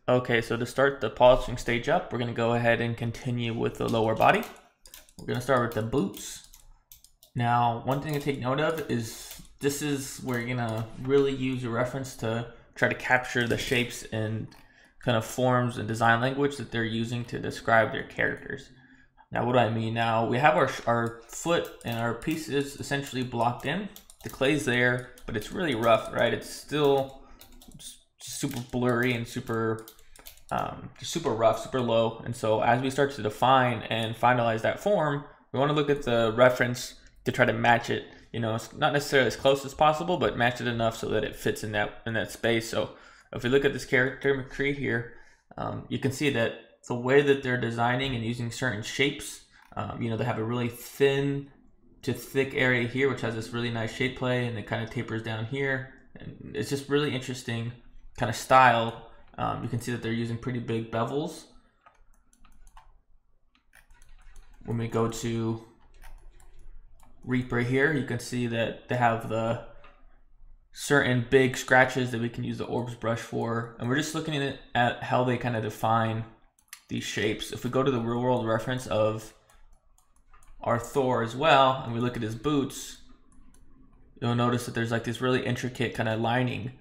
Okay, so to start the polishing stage up, we're going to go ahead and continue with the lower body. We're going to start with the boots. Now, one thing to take note of is this is where you're going to really use your reference to try to capture the shapes and kind of forms and design language that they're using to describe their characters. Now, what do I mean? Now, we have our foot and our pieces essentially blocked in. The clay's there, but it's really rough, right? It's still super blurry and super rough, super low. And so as we start to define and finalize that form, we want to look at the reference to try to match it. You know, it's not necessarily as close as possible, but match it enough so that it fits in that space. So if we look at this character McCree here, you can see that the way that they're designing and using certain shapes, you know, they have a really thin to thick area here, which has this really nice shape play, and it kind of tapers down here. And it's just really interesting kind of style. You can see that they're using pretty big bevels. When we go to Reaper here, you can see that they have the certain big scratches that we can use the orbs brush for. And we're just looking at how they kind of define these shapes. If we go to the real world reference of our Thor as well, and we look at his boots, you'll notice that there's like this really intricate kind of lining.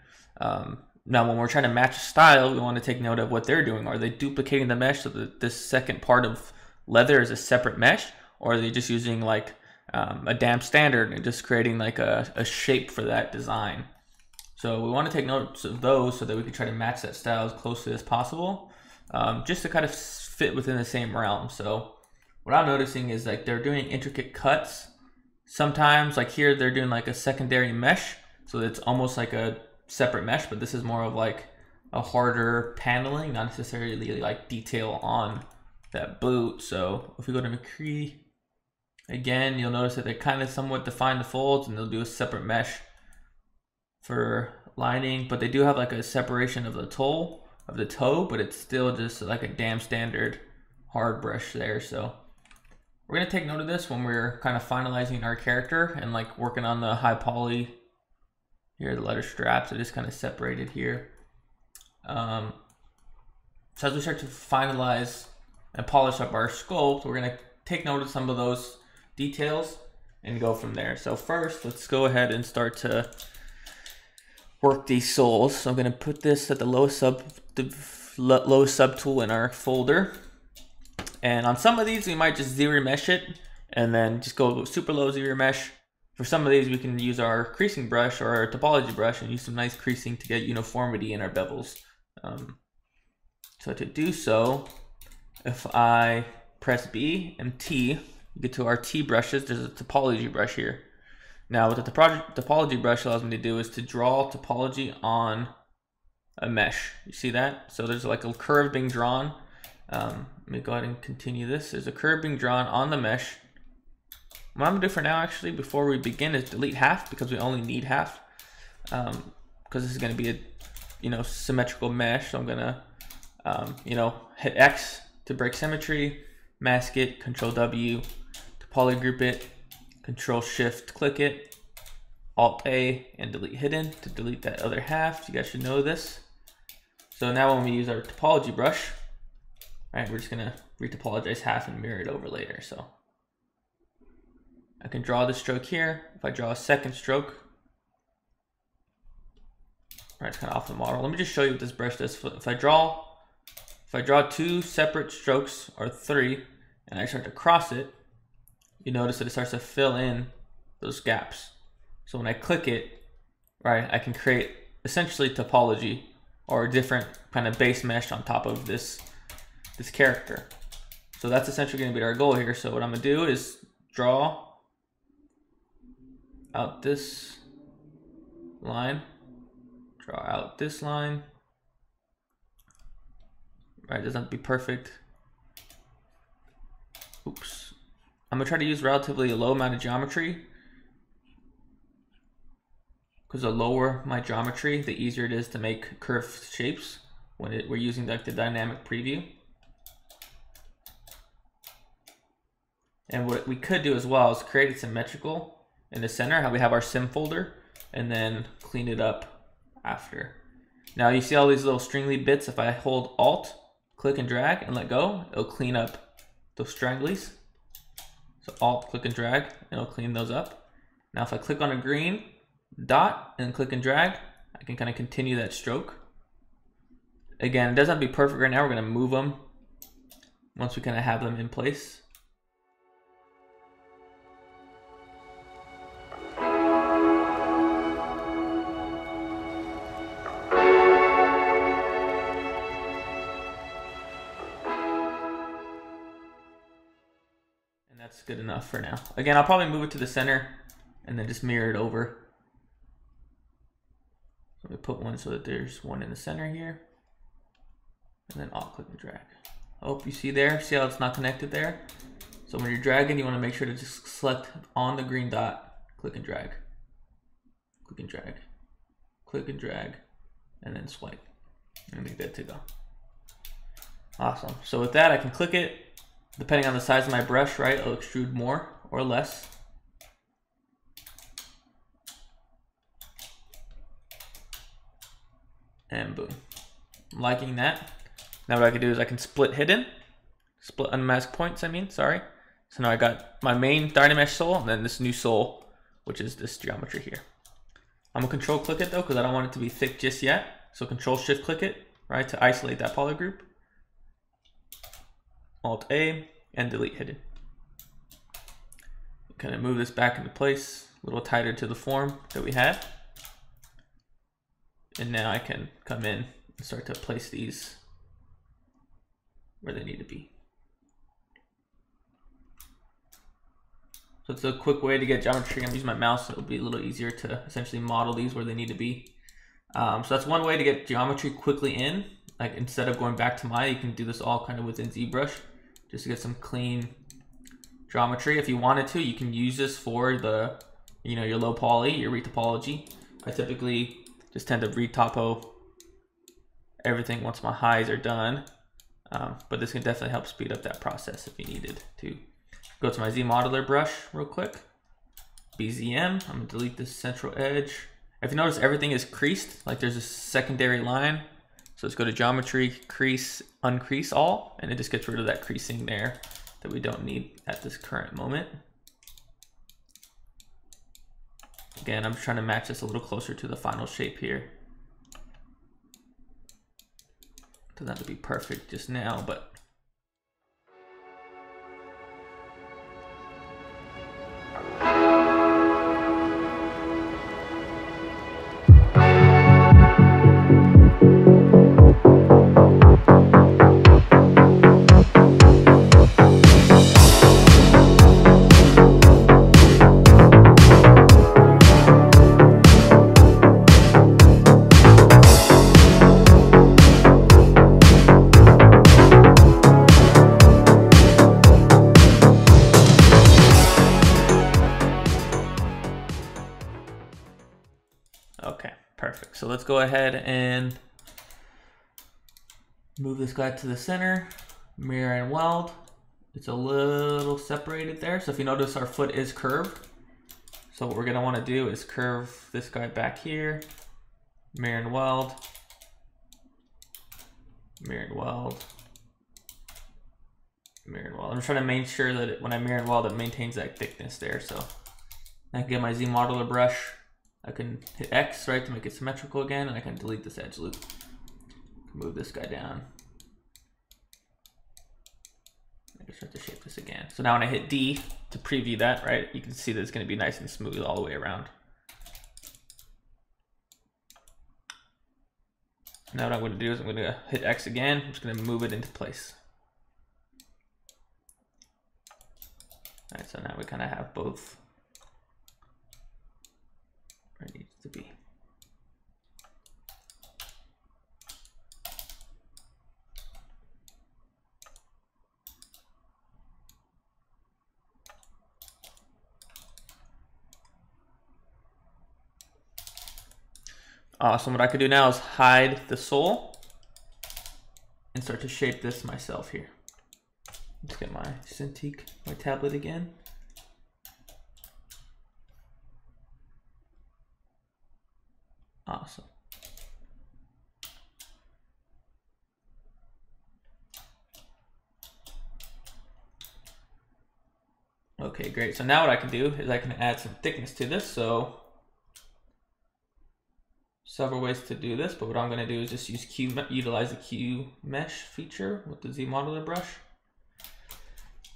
Now, when we're trying to match a style, we want to take note of what they're doing. Are they duplicating the mesh so that this second part of leather is a separate mesh? Or are they just using like a damp standard and just creating like a shape for that design? So we want to take notes of those so that we can try to match that style as closely as possible, just to kind of fit within the same realm. So what I'm noticing is like they're doing intricate cuts. Sometimes like here, they're doing like a secondary mesh. So it's almost like a separate mesh, but this is more of like a harder paneling, not necessarily like detail on that boot. So if we go to McCree, again, you'll notice that they kind of somewhat define the folds, and they'll do a separate mesh for lining, but they do have like a separation of the toe, but it's still just like a damn standard hard brush there. So we're gonna take note of this when we're kind of finalizing our character and like working on the high poly. Here, the letter straps are just kind of separated here. So as we start to finalize and polish up our sculpt, we're gonna take note of some of those details and go from there. So first, let's go ahead and start to work these soles. So I'm gonna put this at the lowest subtool in our folder. And on some of these, we might just zero mesh it and then just go super low zero mesh. For some of these, we can use our creasing brush or our topology brush and use some nice creasing to get uniformity in our bevels. So to do so, if I press B and T, you get to our T brushes. There's a topology brush here. Now what the topology brush allows me to do is to draw topology on a mesh. You see that? So there's like a curve being drawn. Let me go ahead and continue this. There's a curve being drawn on the mesh. What I'm gonna do for now, actually, before we begin, is delete half, because we only need half, because this is gonna be a, symmetrical mesh. So I'm gonna, hit X to break symmetry, mask it, Control W to polygroup it, Control Shift click it, Alt A and delete hidden to delete that other half. You guys should know this. So now when we use our topology brush, right, we're just gonna retopologize half and mirror it over later. So I can draw the stroke here. If I draw a second stroke, right, it's kind of off the model. Let me just show you what this brush does. If I draw two separate strokes or three, and I start to cross it, you notice that it starts to fill in those gaps. So when I click it, right, I can create essentially topology or a different kind of base mesh on top of this character. So that's essentially going to be our goal here. So what I'm going to do is draw out this line, draw out this line. Right, it doesn't have to be perfect. Oops. I'm gonna try to use relatively a low amount of geometry, because the lower my geometry, the easier it is to make curved shapes when we're using like the dynamic preview. And what we could do as well is create it symmetrical in the center, how we have our sim folder, and then clean it up after. Now you see all these little stringly bits. If I hold Alt, click and drag and let go, it'll clean up those stranglies. So Alt, click and drag, and it'll clean those up. Now if I click on a green dot and click and drag, I can kind of continue that stroke. Again, it doesn't have to be perfect right now. We're going to move them once we kind of have them in place. And that's good enough for now. Again, I'll probably move it to the center and then just mirror it over. Let me put one so that there's one in the center here. And then Alt click and drag. Oh, you see there? See how it's not connected there? So when you're dragging, you want to make sure to just select on the green dot, click and drag. Click and drag. Click and drag. And then swipe. And be good to go. Awesome. So with that, I can click it. Depending on the size of my brush, right, it'll extrude more or less. And boom. I'm liking that. Now what I can do is I can split hidden, split unmasked points, sorry. So now I got my main Dynamesh soul and then this new soul, which is this geometry here. I'm gonna control click it though, because I don't want it to be thick just yet. So control shift click it, right, to isolate that poly group. Alt A and delete hidden. Kind of move this back into place, a little tighter to the form that we had. And now I can come in and start to place these where they need to be. So it's a quick way to get geometry. I'm using my mouse, so it'll be a little easier to essentially model these where they need to be. So that's one way to get geometry quickly in. Like instead of going back to Maya, you can do this all kind of within ZBrush just to get some clean geometry. If you wanted to, you can use this for the, your low poly, your retopology. I typically just tend to retopo everything once my highs are done. But this can definitely help speed up that process if you needed to. Go to my Z modeler brush real quick. BZM, I'm gonna delete this central edge. If you notice, everything is creased, like there's a secondary line. So let's go to geometry, crease, uncrease all, and it just gets rid of that creasing there that we don't need at this current moment. Again, I'm trying to match this a little closer to the final shape here. Doesn't have to be perfect just now, but okay, perfect. So let's go ahead and move this guy to the center, mirror and weld. It's a little separated there. So if you notice, our foot is curved. So what we're gonna wanna do is curve this guy back here, mirror and weld, mirror and weld, mirror and weld. I'm trying to make sure that when I mirror and weld, it maintains that thickness there. So I can get my Z modeler brush. I can hit X, right, to make it symmetrical again, and I can delete this edge loop. Move this guy down. I can start to shape this again. So now when I hit D to preview that, right, you can see that it's going to be nice and smooth all the way around. Now what I'm going to do is I'm going to hit X again. I'm just going to move it into place. All right, so now we kind of have both where it needs to be. Awesome. What I could do now is hide the sole and start to shape this myself here. Let's get my Cintiq, my tablet again. Awesome. Okay, great. So now what I can do is I can add some thickness to this. So several ways to do this, but what I'm going to do is just utilize the Q mesh feature with the Z modeler brush.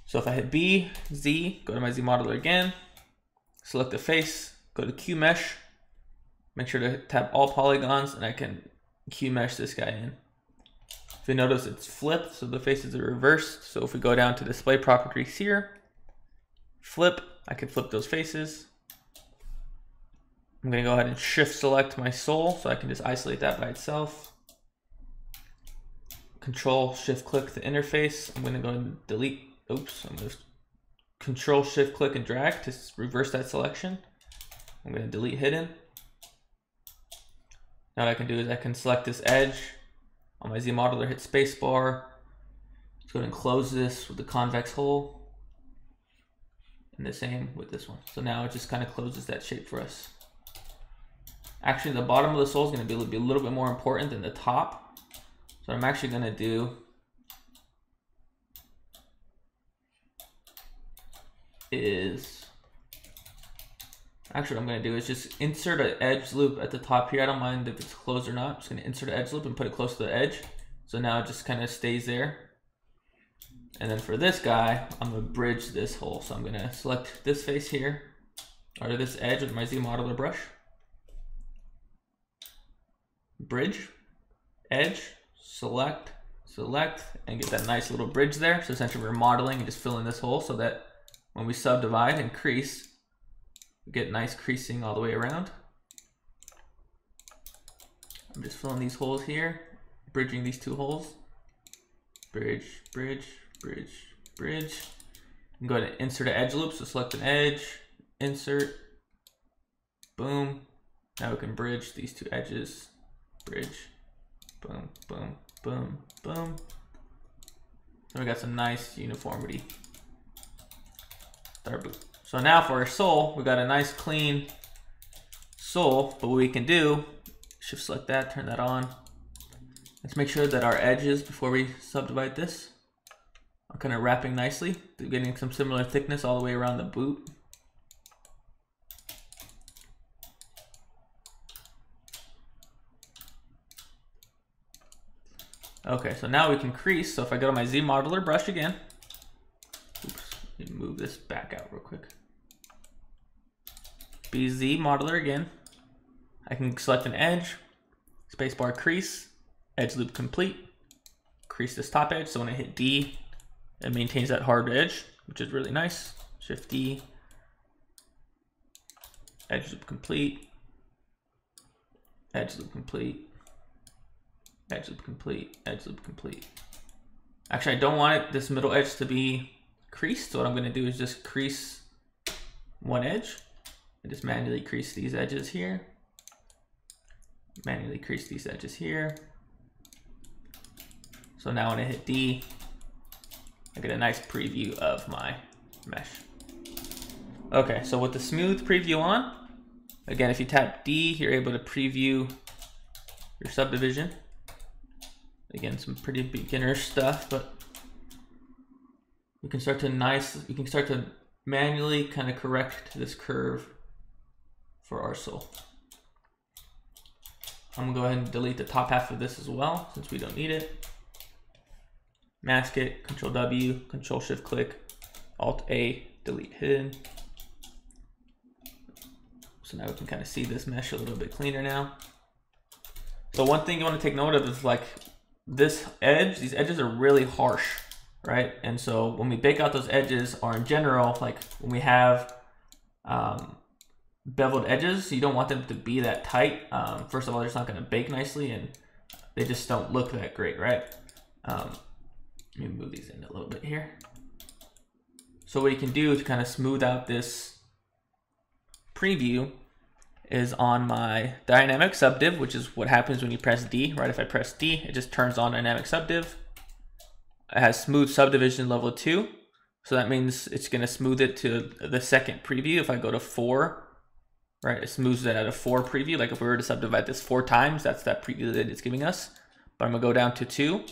So if I hit B, Z, go to my Z modeler again, select the face, go to Q mesh, make sure to tap all polygons, and I can Q mesh this guy in. If you notice, it's flipped, so the faces are reversed. So if we go down to display properties here, flip, I can flip those faces. I'm going to go ahead and shift select my soul so I can just isolate that by itself. Control shift click the interface. I'm going to go and delete. Oops, I'm going to control shift click and drag to reverse that selection. I'm going to delete hidden. Now what I can do is I can select this edge on my Z modeler, hit spacebar. Let's go ahead and close this with the convex hole. And the same with this one. So now it just kind of closes that shape for us. Actually, the bottom of the soul is going to be a little bit more important than the top. So what I'm actually going to do is, actually what I'm going to do is just insert an edge loop at the top here. I don't mind if it's closed or not. I'm just going to insert an edge loop and put it close to the edge. So now it just kind of stays there. And then for this guy, I'm going to bridge this hole. So I'm going to select this face here, or this edge with my Z modeler brush. Bridge, edge, select, and get that nice little bridge there. So essentially we're modeling and just filling this hole so that when we subdivide and crease, we get nice creasing all the way around. I'm just filling these holes here, bridging these two holes. Bridge, bridge, bridge, bridge. And go ahead and insert an edge loop. So select an edge, insert, boom. Now we can bridge these two edges. Bridge, boom, boom, boom, boom. So we got some nice uniformity. So now for our soul, we got a nice clean soul, but what we can do, shift select that, turn that on. Let's make sure that our edges, before we subdivide this, are kind of wrapping nicely. They're getting some similar thickness all the way around the boot. Okay, so now we can crease. So if I go to my Z modeler brush again, oops, let me move this back out real quick. BZ modeler again. I can select an edge, spacebar crease, edge loop complete, crease this top edge. So when I hit D, it maintains that hard edge, which is really nice. Shift D, edge loop complete, edge loop complete, edge loop complete, edge loop complete. Actually, I don't want this middle edge to be creased. So what I'm going to do is just crease one edge and just manually crease these edges here. Manually crease these edges here. So now when I hit D, I get a nice preview of my mesh. Okay, so with the smooth preview on, again, if you tap D, you're able to preview your subdivision. Again, some pretty beginner stuff, but we can start to manually kind of correct this curve for our soul. I'm gonna go ahead and delete the top half of this as well, since we don't need it. Mask it, Control W, Control Shift click, Alt A, delete hidden. So now we can kind of see this mesh a little bit cleaner now. So one thing you want to take note of is like this edge, these edges are really harsh, right? And so when we bake out those edges, or in general, like when we have beveled edges, you don't want them to be that tight. First of all, they're just not going to bake nicely, and they just don't look that great, right? Let me move these in a little bit here. So what you can do to kind of smooth out this preview is on my dynamic subdiv, which is what happens when you press D, right? If I press D, it just turns on dynamic subdiv. It has smooth subdivision level 2. So that means it's going to smooth it to the second preview. If I go to 4, right, it smooths it at a 4 preview. Like if we were to subdivide this 4 times, that's that preview that it's giving us. But I'm going to go down to 2.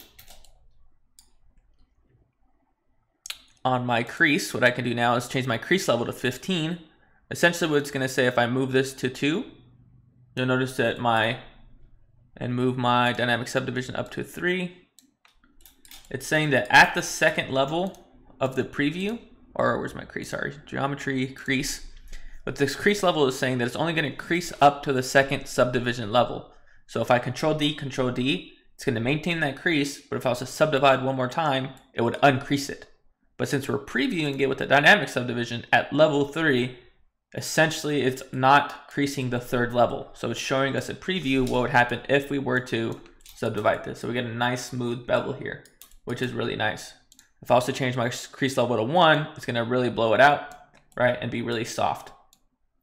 on my crease, what I can do now is change my crease level to 15. Essentially what it's going to say, if I move this to 2, you'll notice that move my dynamic subdivision up to 3. It's saying that at the second level of the preview, or where's my crease, sorry, geometry, crease. But this crease level is saying that it's only going to crease up to the second subdivision level. So if I Control D, it's going to maintain that crease, but if I was to subdivide one more time, it would uncrease it. But since we're previewing it with the dynamic subdivision at level 3, essentially it's not creasing the third level. So it's showing us a preview what would happen if we were to subdivide this. So we get a nice smooth bevel here, which is really nice. If I was to change my crease level to 1, it's going to really blow it out, right, and be really soft.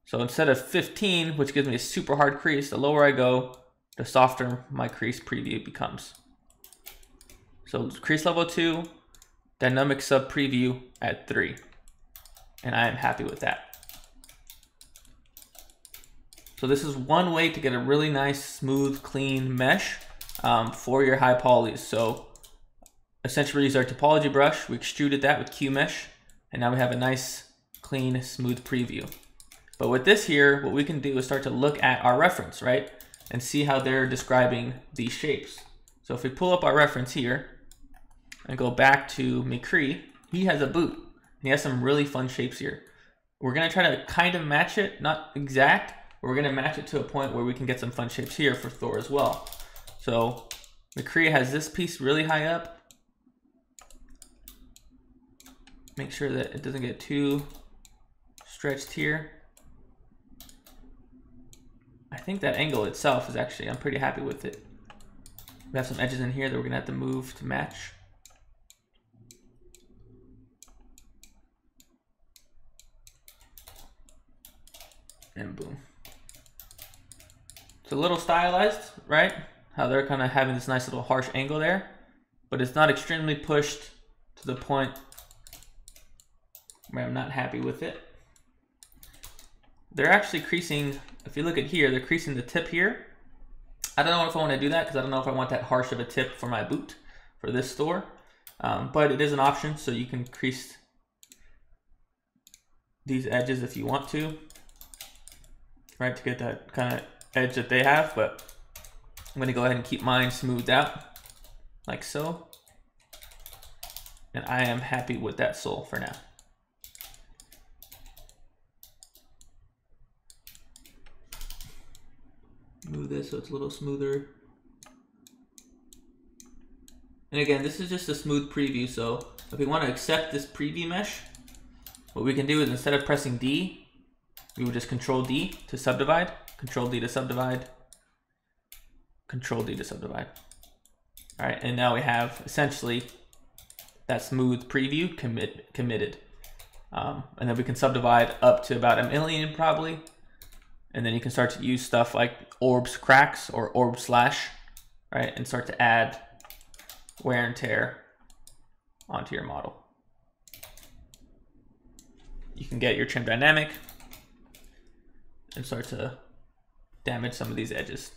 So instead of 15, which gives me a super hard crease, the lower I go, the softer my crease preview becomes. So crease level 2, dynamic sub preview at 3. And I am happy with that. So this is one way to get a really nice, smooth, clean mesh for your high polys. So essentially we use our topology brush, we extruded that with Q mesh, and now we have a nice, clean, smooth preview. But with this here, what we can do is start to look at our reference, right? And see how they're describing these shapes. So if we pull up our reference here and go back to McCree, he has a boot. And he has some really fun shapes here. We're gonna try to kind of match it, not exact, but we're gonna match it to a point where we can get some fun shapes here for Thor as well. So McCree has this piece really high up. Make sure that it doesn't get too stretched here. I think that angle itself is actually, I'm pretty happy with it. We have some edges in here that we're gonna have to move to match. And boom. It's a little stylized, right? How they're kind of having this nice little harsh angle there, but it's not extremely pushed to the point where I'm not happy with it. They're actually creasing, if you look at here, they're creasing the tip here. I don't know if I want to do that because I don't know if I want that harsh of a tip for my boot for this Thor. But it is an option, so you can crease these edges if you want to, right, to get that kind of edge that they have. But I'm going to go ahead and keep mine smoothed out like so. And I am happy with that sole for now. Move this so it's a little smoother. And again, this is just a smooth preview, so if we want to accept this preview mesh, what we can do is instead of pressing D, we would just Control D to subdivide, Control D to subdivide, Control D to subdivide. All right, and now we have essentially that smooth preview committed. And then we can subdivide up to about 1 million probably. And then you can start to use stuff like orbs cracks or orb slash, right? And start to add wear and tear onto your model. You can get your trim dynamic and start to damage some of these edges.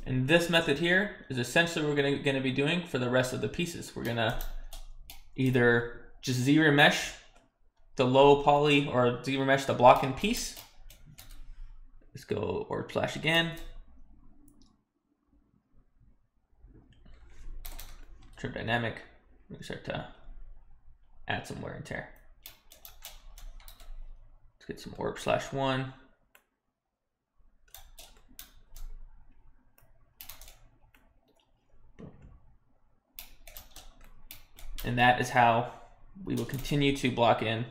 And this method here is essentially what we're gonna be doing for the rest of the pieces. We're gonna either just zero mesh the low poly or zero mesh the block-in piece. Let's go orb slash again. Trim dynamic. We start to add some wear and tear. Let's get some orb slash 1. And that is how we will continue to block in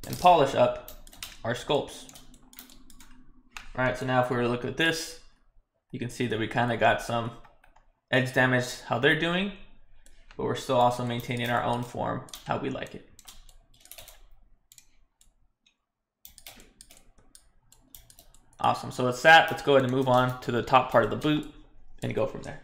and polish up our sculpts. All right, so now if we were to look at this, you can see that we kind of got some edge damage how they're doing, but we're still also maintaining our own form how we like it. Awesome, so it's that. Let's go ahead and move on to the top part of the boot and go from there.